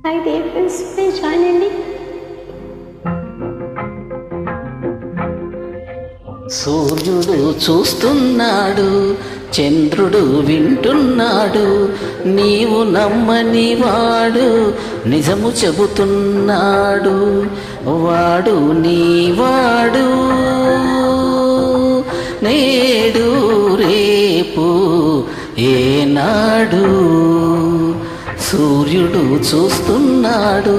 Hi dear friends, please join in. సూర్యుడు చూస్తున్నాడు, చంద్రుడు వింటున్నాడు, నీవు నమ్మని వాడు నిజము చెబుతున్నాడు. వాడు నీవాడు, నేడు రేపు ఏనాడు. సూర్యుడు చూస్తున్నాడు,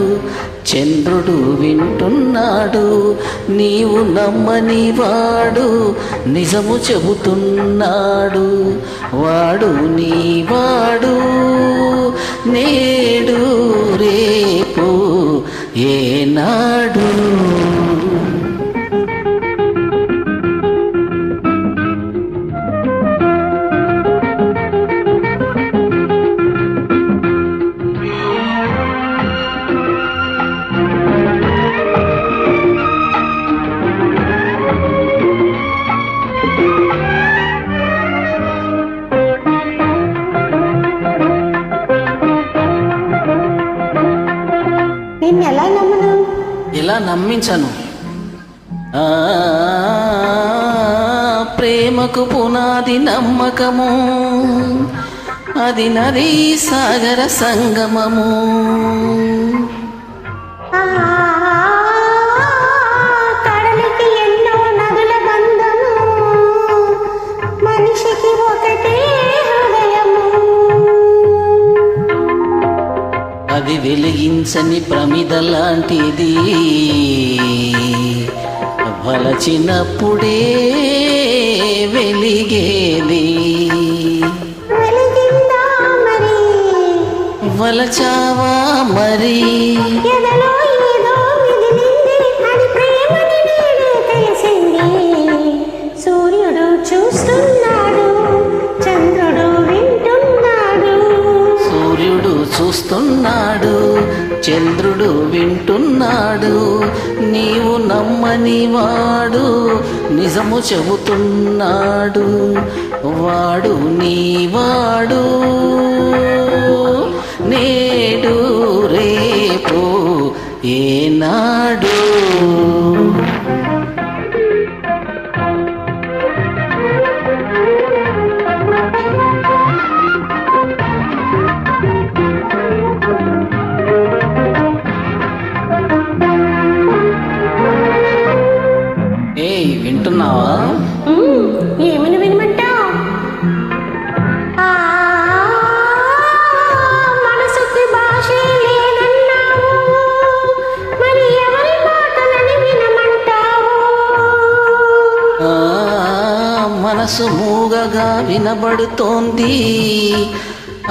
చంద్రుడు వింటున్నాడు, నీవు నమ్మని వాడు నిజము చెబుతున్నాడు. వాడు నీవాడు, నేడు రేపు ఏనాడు. ఎలా నమ్మించను? ప్రేమకు పునాది నమ్మకము, అది నదీ సాగర సంగమము. కడలికి ఎన్నో నదుల బంధము, మనిషికి ఒకటే హృదయము. అది వెలిగించని ప్రమిద లాంటిది, వలచినప్పుడే వెలిగేది. వలచావా మరి? సూర్యుడు చూస్తున్నాడు, చంద్రుడు వింటున్నాడు. సూర్యుడు చూస్తున్నాడు, చంద్రుడు వింటున్నాడు, నీవు నమ్మని వాడు నిజము చెబుతున్నాడు. వాడు నీవాడు, నేడు రేపు ఏనాడు. వింటున్నావా? ఏమని వినమంటావు? మనసుకి భాష లేదన్నావు, మరి ఎవరి మాటలని వినమంటావు? మనసు మూగగా వినబడుతోంది,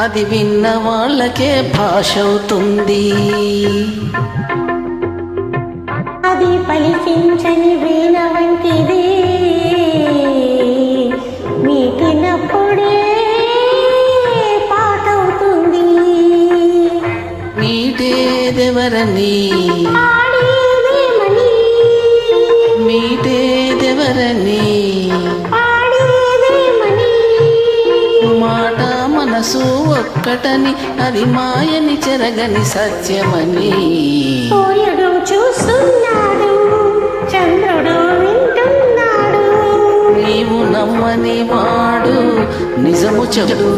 అది విన్న వాళ్ళకే భాష అవుతుంది. అది పలికించని వీణ వంటిది, మీటినప్పుడే పాటవుతుంది. మీటేదెవరని? మీటేదెవరని? మాట మనసు ఒక్కటని, అది మాయని చెరగని సత్యమని. సూర్యుడు చూస్తున్నాడు, చంద్రుడు వింటున్నాడు, నీవు నమ్మని వాడు నిజము చెబుతాడు.